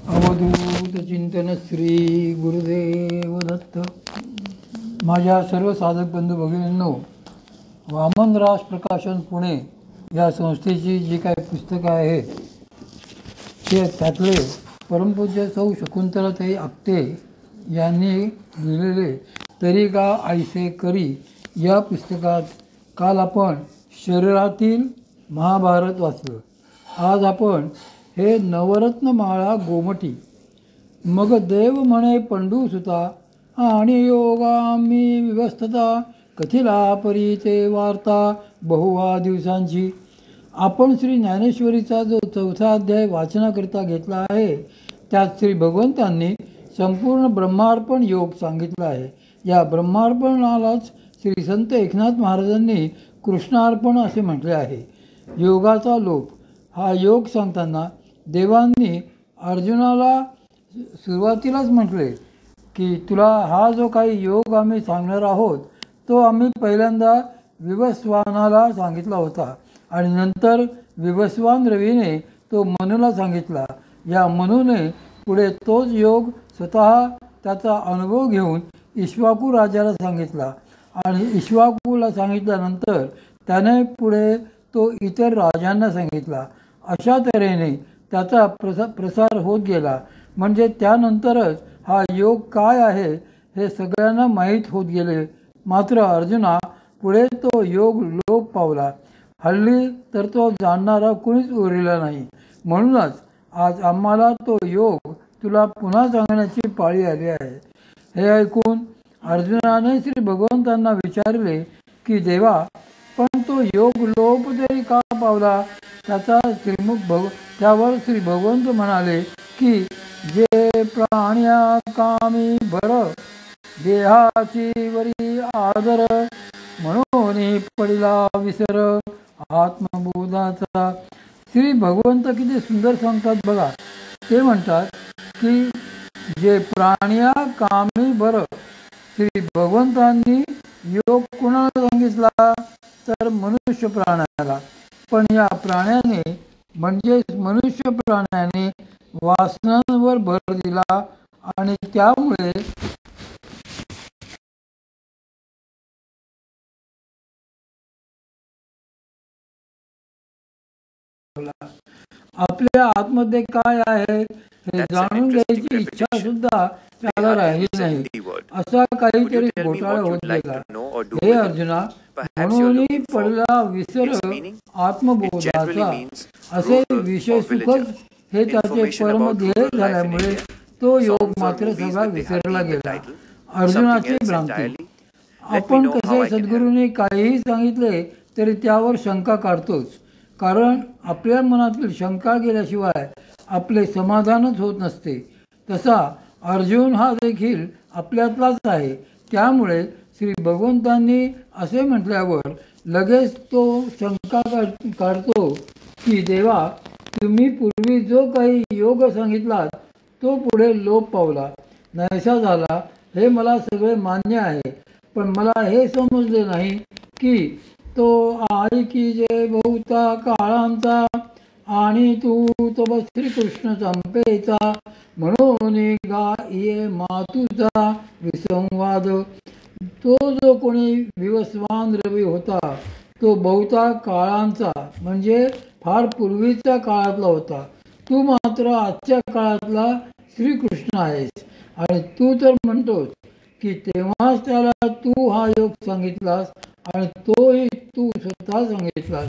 अवधूत चिंतन श्री गुरुदेव दत्त. माझ्या सर्व साधक बंधू भगिनींनो, वामनराज प्रकाशन पुणे या संस्थेची जी काही पुस्तकं आहेत ते त्यातले परमपूज्य सौ शकुंतलाताई आपटे यांनी लिहिलेले तरी का ऐसे करी या पुस्तकात काल आपण शरीरातील महाभारत वाचलं. आज आपण हे नवरत्नमाळा गोमटी. मग देव म्हणे पंडूसुता आणि योगामी विवस्थता कथिला परी ते वार्ता बहुहा दिवसांची. आपण श्री ज्ञानेश्वरीचा जो 4था अध्याय वाचनाकरिता घेतला आहे त्यात श्री भगवंतांनी संपूर्ण ब्रह्मार्पण योग सांगितला आहे. या ब्रह्मार्पणालाच श्री संत एकनाथ महाराजांनी कृष्णार्पण असे म्हटले आहे. योगाचा लोप हा योग सांगताना देवांनी अर्जुनाला सुरुवातीलाच म्हटले की तुला हा जो काही योग आम्ही सांगणार आहोत तो आम्ही पहिल्यांदा विवस्वानाला सांगितला होता आणि नंतर विवस्वान रवीने तो मनूला सांगितला. या मनूने पुढे तोच योग स्वतः त्याचा अनुभव घेऊन इक्ष्वाकू राजाला सांगितला आणि इक्ष्वाकूला सांगितल्यानंतर त्याने पुढे तो इतर राजांना सांगितला. अशा तऱ्हेने त्याचा प्रसार होत गेला. म्हणजे त्यानंतरच हा योग काय आहे हे सगळ्यांना माहीत होत गेले. मात्र अर्जुना पुढे तो योग लोप पावला. हल्ली तर तो जाणणारा कुणीच उरलेला नाही. म्हणूनच आज आम्हाला तो योग तुला पुन्हा सांगण्याची पाळी आली आहे. हे ऐकून अर्जुनाने श्री भगवंतांना विचारले की देवा, पण तो योग लोप तरी का पावला? त्यावर श्री भगवंत म्हणाले की जे प्राण्या कामी भर देहाची वरी आदर म्हणून पडिला विसर आत्मबोधाचा. श्री भगवंत किती सुंदर सांगतात बघा. ते म्हणतात की जे प्राण्या कामी बर. श्री भगवंतांनी योग कुणाला सांगितला तर मनुष्य प्राण्याला. पण या प्राण्याने म्हणजे मनुष्य प्राण्याने वासनांवर भर दिला आणि त्यामुळे आपल्या आतमध्ये काय आहे हे जाणून घ्यायची इच्छा सुद्धा त्याला राहिली नाही. असा काहीतरी घोटाळा होत गेला. हे अर्जुना, म्हणून पडला विसर आत्मबोधाचा. असे विषय सुखच हे त्याचे परमध्येय झाल्यामुळे तो योग मात्र सगळा विसरला गेला. अर्जुनाची भ्रांती. आपण कसे सद्गुरूंनी काहीही सांगितले तरी त्यावर शंका काढतोच. कारण आपल्या मनातील शंका गेल्याशिवाय आपले समाधानच होत नसते. तसा अर्जुन हा देखील आपल्यातलाच आहे. त्यामुळे श्री भगवंतांनी असे म्हटल्यावर लगेच तो शंका काढतो की देवा, तुम्ही पूर्वी जो काही योग सांगितलात तो पुढे लोप पावला, नाहीसा झाला, हे मला सगळे मान्य आहे. पण मला हे समजले नाही की तो ऐकी जे बहुता काळांचा आणि तू तो श्रीकृष्ण संपेचा म्हणून गाये मातुचा विसंवाद. तो जो कोणी विवस्वान रवी होता तो बहुता काळांचा म्हणजे फार पूर्वीच्या काळातला होता. तू मात्र आजच्या काळातला श्रीकृष्ण आहेस आणि तू तर म्हणतोस की तेव्हाच त्याला तू हा योग सांगितलास आणि तोही तू स्वतः सांगितलास.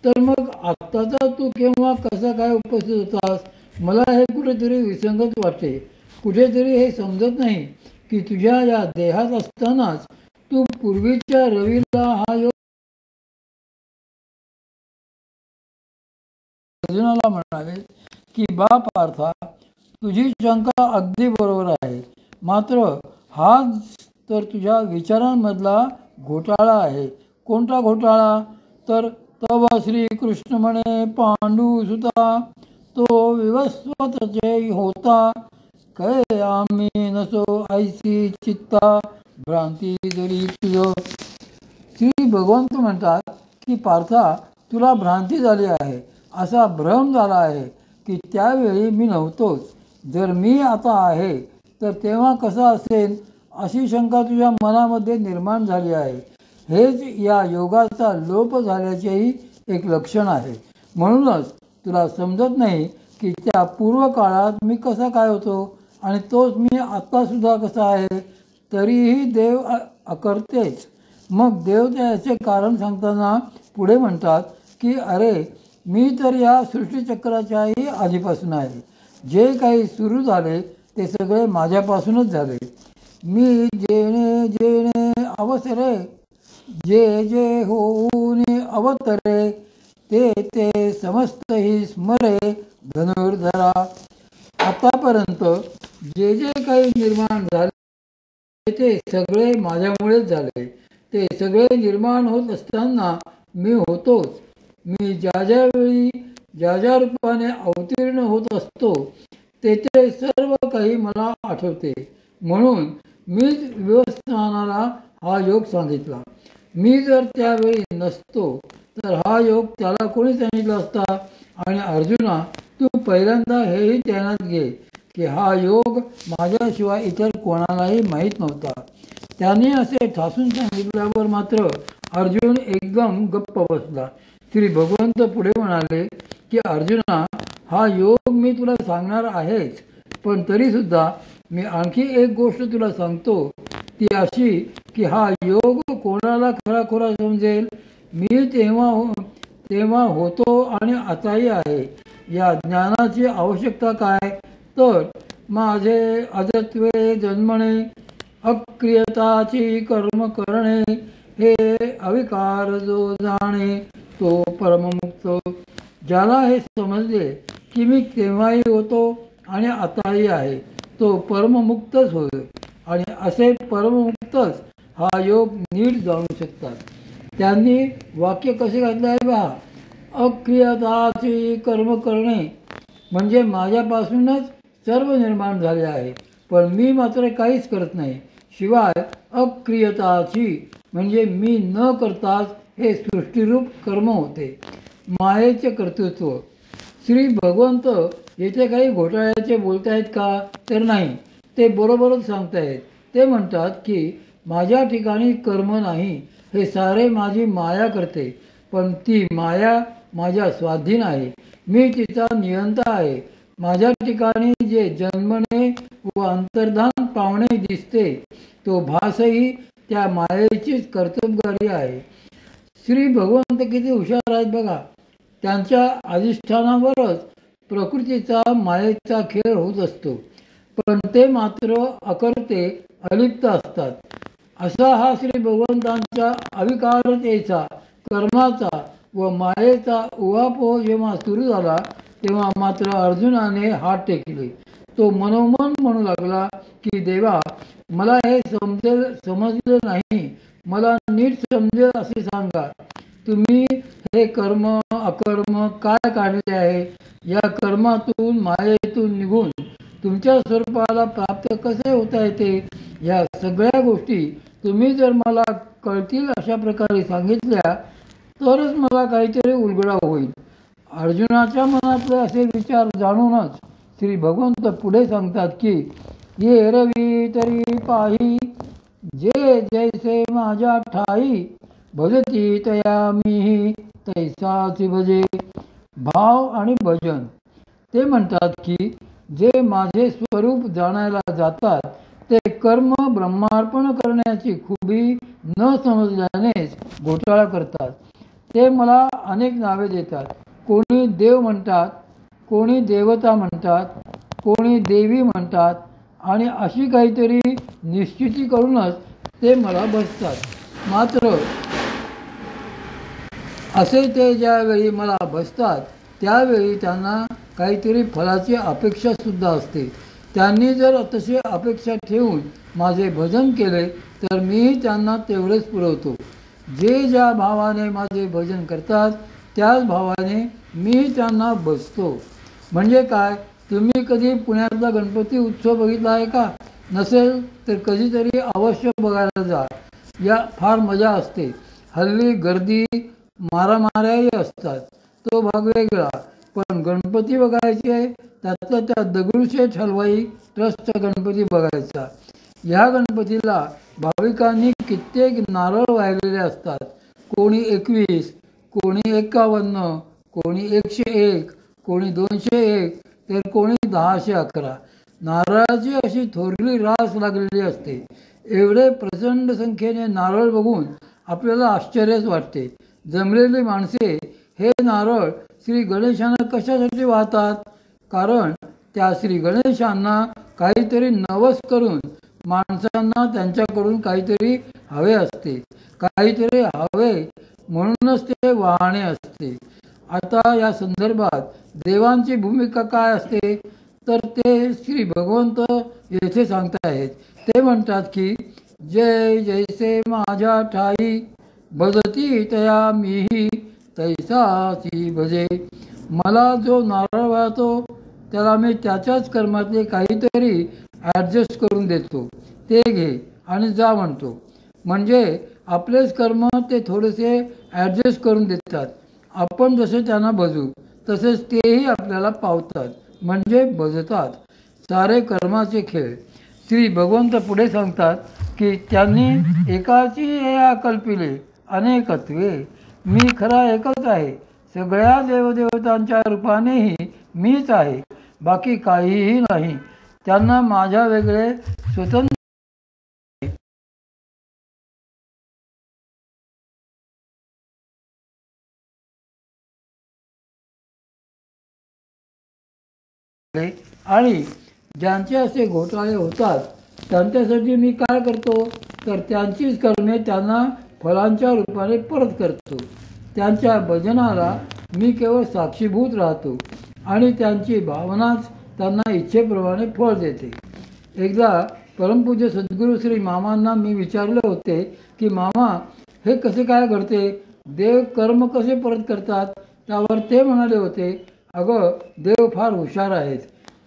तर मग आत्ताचा तू केव्हा कसा काय उपस्थित होतास? मला हे कुठेतरी विसंगत वाटते. कुठेतरी हे समजत नाही की तुझ्या या देहात असतानाच तू पूर्वीच्या रवीला हा योग. अर्जुनाला म्हणाले की बा पार्था, तुझी शंका अगदी बरोबर आहे. मात्र हाच तर तुझ्या विचारांमधला घोटाळा आहे. कोणता घोटाळा? तर तव श्रीकृष्ण म्हणे पांडुसुता तो विवस्वतचे होता कै आम्ही नसो ऐसी चित्ता भ्रांती जरी तुझ. श्री भगवंत म्हणतात की पार्था, तुला भ्रांती झाली आहे, असा भ्रम झाला आहे. की त्यावेळी मी नव्हतोच. जर मी आता आहे तर तेव्हा कसा असेल अशी शंका तुझ्या मनामध्ये निर्माण झाली आहे. हेच या योगाचा लोप झाल्याचेही एक लक्षण आहे. म्हणूनच तुला समजत नाही की त्या पूर्व काळात मी कसा काय होतो आणि तोच मी आत्तासुद्धा कसा आहे. तरीही देव अकर्तेच. मग देव त्याचे कारण सांगताना पुढे म्हणतात की अरे मी तर या सृष्टीचक्राच्याही आधीपासून आहे. जे काही सुरू झाले ते सगळे माझ्यापासूनच झाले. मी जेणे जेणे अवसरे जे जे होऊन अवतरे ते ते समस्त ही स्मरे धनुर्धरा. आतापर्यंत जे जे काही निर्माण झाले ते सगळे माझ्यामुळेच झाले. ते सगळे निर्माण होत असताना मी होतोच. मी ज्या ज्यावेळी ज्या ज्या रूपाने अवतीर्ण होत असतो ते ते सर्व काही मला आठवते. म्हणून मीच व्यवस्थानाला हा योग सांगितला. मी जर त्यावेळी नसतो तर हा योग त्याला कोणी सांगितला असता. आणि अर्जुना तू पहिल्यांदा हेही ध्यानात घे की हा योग माझ्याशिवाय इतर कोणालाही माहीत नव्हता. त्याने असे ठासून सांगितल्यावर मात्र अर्जुन एकदम गप्प बसला. श्री भगवंत पुढे म्हणाले की अर्जुना हा योग मी तुला सांगणार आहेच, पण तरीसुद्धा मी आणखी एक गोष्ट तुला सांगतो. ती अशी की हा योग कोणाला खराखुरा समजेल. मी तेव्हा होतो आणि आताही आहे. या ज्ञानाची आवश्यकता काय तर माझे अजत्वे जन्मणे अक्रियताची कर्म करणे हे अविकार जो जाणे तो परममुक्त. ज्याला हे समजले की मी केव्हाही होतो आणि आताही आहे तो परममुक्तच होय. आणि असे परममुक्तच हा योग नीट जाणू शकतात. त्यांनी वाक्य कसे घातले आहे पहा. अक्रियताची कर्म करणे म्हणजे माझ्यापासूनच सर्व निर्माण झाले आहे, पण मी मात्र काहीच करत नाही. शिवाय अक्रियताची म्हणजे मी न करताच हे सृष्टीरूप कर्म होते. मायेचे कर्तृत्व. श्री भगवंत येथे काही घोटाळ्याचे बोलतायत का तर नाही, ते बरोबरच सांगतायत. ते म्हणतात की माझ्या ठिकाणी कर्म नाही, हे सारे माझी माया करते. पण ती माया माझ्या स्वाधीन आहे. मी तिचा नियंता आहे. माझ्या ठिकाणी जे जन्मणे व अंतर्धान पावणे दिसते तो भासही त्या मायेचीच कर्तबगारी आहे. श्री भगवंत किती हुशार आहेत बघा. त्यांच्या अधिष्ठानावरच प्रकृतीचा मायेचा खेळ होत असतो, पण ते मात्र अकर्ते अलिप्त असतात. असा हा श्री भगवंतांच्या अविकारतेचा कर्माचा व मायेचा उहापोह जेव्हा सुरू झाला तेव्हा मात्र अर्जुनाने हात टेकले. तो मनोमन म्हणू लागला की देवा मला हे समजले नाही. मला नीट समजेल असे सांगा. तुम्ही हे कर्म अकर्म काय काढले आहे. या कर्मातून मायेतून निघून तुमच्या स्वरूपाला प्राप्त कसे होता येते. या सगळ्या गोष्टी तुम्ही जर मला कळतील अशा प्रकारे सांगितल्या तरच मला काहीतरी उलगडा होईल. अर्जुनाच्या मनातले असे विचार जाणूनच श्री भगवंत पुढे सांगतात की ये रवी तरी पाही जे जैसे माझ्या ठाई भजती तया मीही तैसाची भजे. भाव आणि भजन. ते म्हणतात की जे माझे स्वरूप जाणायला जातात ते कर्म ब्रह्मार्पण करण्याची खुबी न समजल्यानेच घोटाळा करतात. ते मला अनेक नावे देतात. कोणी देव म्हणतात, कोणी देवता म्हणतात, कोणी देवी म्हणतात आणि अशी काहीतरी निश्चिती करूनच ते मला भजतात. मात्र असे ते ज्यावेळी मला भजतात त्यावेळी त्यांना काहीतरी फलाची अपेक्षासुद्धा असते. त्यांनी जर तशी अपेक्षा ठेवून माझे भजन केले तर मीही त्यांना तेवढेच पुरवतो. जे ज्या भावाने माझे भजन करतात त्याच भावाने मी त्यांना भजतो. म्हणजे काय, तुम्ही कधी पुण्यातला गणपती उत्सव बघितला आहे का. नसेल तर कधीतरी अवश्य बघायला जा. या फार मजा असते. हल्ली गर्दी मारामाऱ्याही असतात, तो भाग वेगळा. पण गणपती बघायचे त्यातल्या त्या दगडूशेठ हलवाई ट्रस्टचा गणपती बघायचा. या गणपतीला भाविकांनी कित्येक नारळ वाहिलेले असतात. कोणी 21, कोणी 51, कोणी 101, कोणी 201, तर कोणी 1011. नारळाची अशी थोरली रास लागलेली असते. एवढे प्रचंड संख्येने नारळ बघून आपल्याला आश्चर्यच वाटते. जमलेली माणसे हे नारळ श्री गणेशांना कशासाठी वाहतात? कारण त्या श्री गणेशांना काहीतरी नवस करून माणसांना त्यांच्याकडून काहीतरी हवे असते, काहीतरी हवे म्हणूनच ते वाहणे असते. आता या संदर्भात देवांची भूमिका काय असते तर ते श्री भगवंत येथे सांगताहेत. ते म्हणतात की जय जैसे माझ्या ठाई भजती तया मीही तैसाची भजे. मला जो नारळ वाहतो त्याला मी त्याच्याच कर्मातले काहीतरी ॲडजस्ट करून देतो, ते घे आणि जा म्हणतो. म्हणजे आपलेच कर्म ते थोडेसे ॲडजस्ट करून देतात. आपण जसे त्यांना भजू तसेच तेही आपल्याला पावतात, म्हणजे भजतात. सारे कर्माचे खेळ. श्री भगवंत पुढे सांगतात की त्यांनी एकाची या कल्पिले अनेकत्वे. मी खरा एकच आहे. सगळ्या देवदेवतांच्या रूपानेही मीच आहे, बाकी काहीही नाही. त्यांना माझ्या वेगळे स्वतंत्र आणि ज्यांचे असे घोटाळे होतात त्यांच्यासाठी मी काय करतो तर त्यांचीच कर्मे त्यांना फळांच्या रूपाने परत करतो. त्यांच्या भजनाला मी केवळ साक्षीभूत राहतो आणि त्यांची भावनाच त्यांना इच्छेप्रमाणे फळ देते. एकदा परमपूज्य सद्गुरू श्री मामांना मी विचारले होते की मामा, हे कसे काय घडते? देव कर्म कसे परत करतात? त्यावर ते म्हणाले होते, अगं देव फार हुशार आहेत.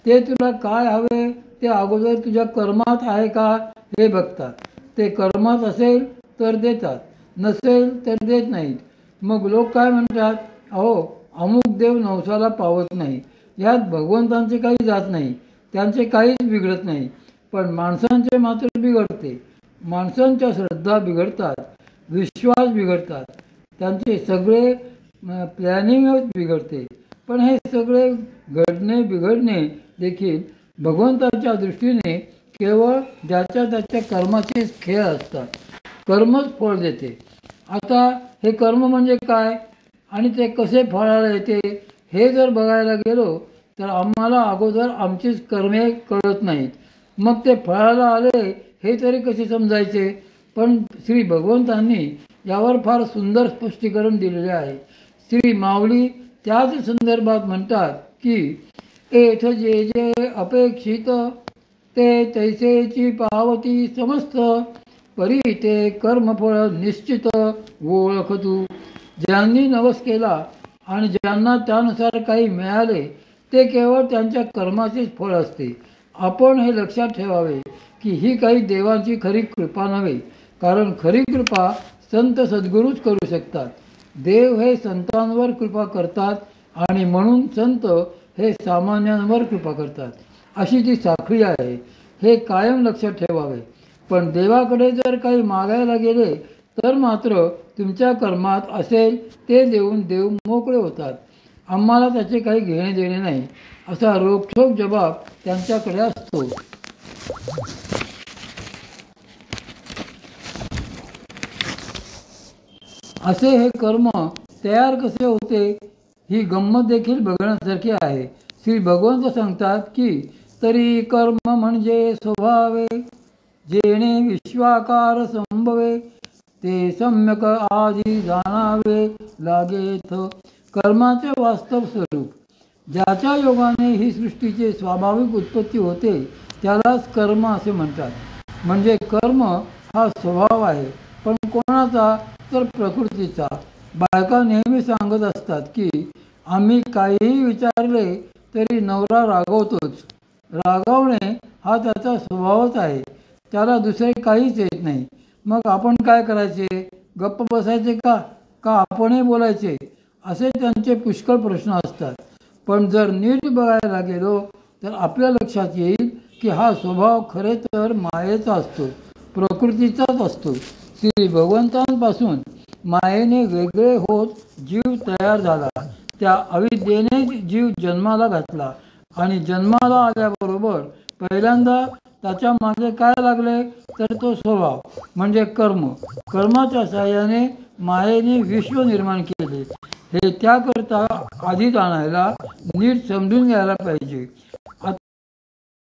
ते तुला काय हवे ते अगोदर तुझ्या कर्मात आहे का हे बघतात. ते कर्मात असेल तर देतात, नसेल तर देत नाहीत. मग लोक काय म्हणतात, अहो अमुक देव नवसाला पावत नाही. यात भगवंतांचे काही जात नाही, त्यांचे काहीच बिघडत नाही. पण माणसांचे मात्र बिघडते. माणसांच्या श्रद्धा बिघडतात, विश्वास बिघडतात, त्यांचे सगळे प्लॅनिंगच बिघडते. पण हे सगळे घडणे बिघडणे देखील भगवंताच्या दृष्टीने केवळ ज्याच्या त्याच्या कर्माचेच खेळ असतात. कर्मच फळ देते. आता हे कर्म म्हणजे काय आणि ते कसे फळाला येते हे जर बघायला गेलो तर आम्हाला अगोदर आमचीच कर्मे कळत नाहीत. मग ते फळाला आले हे तरी कसे समजायचे? पण श्री भगवंतांनी यावर फार सुंदर स्पष्टीकरण दिलेले आहे. श्री माऊली त्याच संदर्भात म्हणतात की एथ जे जे अपेक्षित ते तैसेची पावती समस्त. परी ते कर्मफळ निश्चित ओळख तू. ज्यांनी नवस केला आणि ज्यांना त्यानुसार काही मिळाले ते केवळ त्यांच्या कर्माचेच फळ असते. आपण हे लक्षात ठेवावे की ही काही देवांची खरी कृपा नव्हे, कारण खरी कृपा संत सद्गुरूच करू शकतात. देव हे संतांवर कृपा करतात आणि म्हणून संत हे सामान्यांवर कृपा करतात. अशी ती साखळी आहे, हे कायम लक्षात ठेवावे. पण देवाकडे जर काही मागायला गेले तर मात्र तुमच्या कर्मात असेल ते देऊन देव मोकळे होतात. आम्हाला त्याचे काही घेणे देणे नाही, असा रोखठोक जबाब त्यांच्याकडे असतो. असे हे कर्म तयार कसे होते ही गंमत देखील बघण्यासारखी आहे. श्री भगवंत सांगतात की तरी कर्म म्हणजे स्वभावे जेणे विश्वाकार संभवे ते सम्यक आधी जाणावे लागेथ. कर्माचे वास्तव स्वरूप ज्याच्या योगाने ही सृष्टीची स्वाभाविक उत्पत्ती होते त्यालाच कर्म असे म्हणतात. म्हणजे कर्म हा स्वभाव आहे, पण कोणाचा तर प्रकृतीचा. बायका नेहमी सांगत असतात की आम्ही काहीही विचारले तरी नवरा रागवतोच. रागवणे हा त्याचा स्वभावच आहे, त्याला दुसरे काहीच येत नाही. मग आपण काय करायचे? गप्प बसायचे का का आपणही बोलायचे? असे त्यांचे पुष्कळ प्रश्न असतात. पण जर नीट बघायला गेलो तर आपल्या लक्षात येईल की हा स्वभाव खरे तर मायेचा असतो, प्रकृतीचाच असतो. श्री भगवंतांपासून मायेने वेगळे होत जीव तयार झाला. त्या अविद्येने जीव जन्माला घातला आणि जन्माला आल्याबरोबर पहिल्यांदा त्याच्या मागे काय लागले तर तो स्वभाव म्हणजे कर्म. कर्माच्या साहाय्याने मायेने विश्व निर्माण केले. हे त्याकरता आधी जाणायला नीट समजून घ्यायला पाहिजे.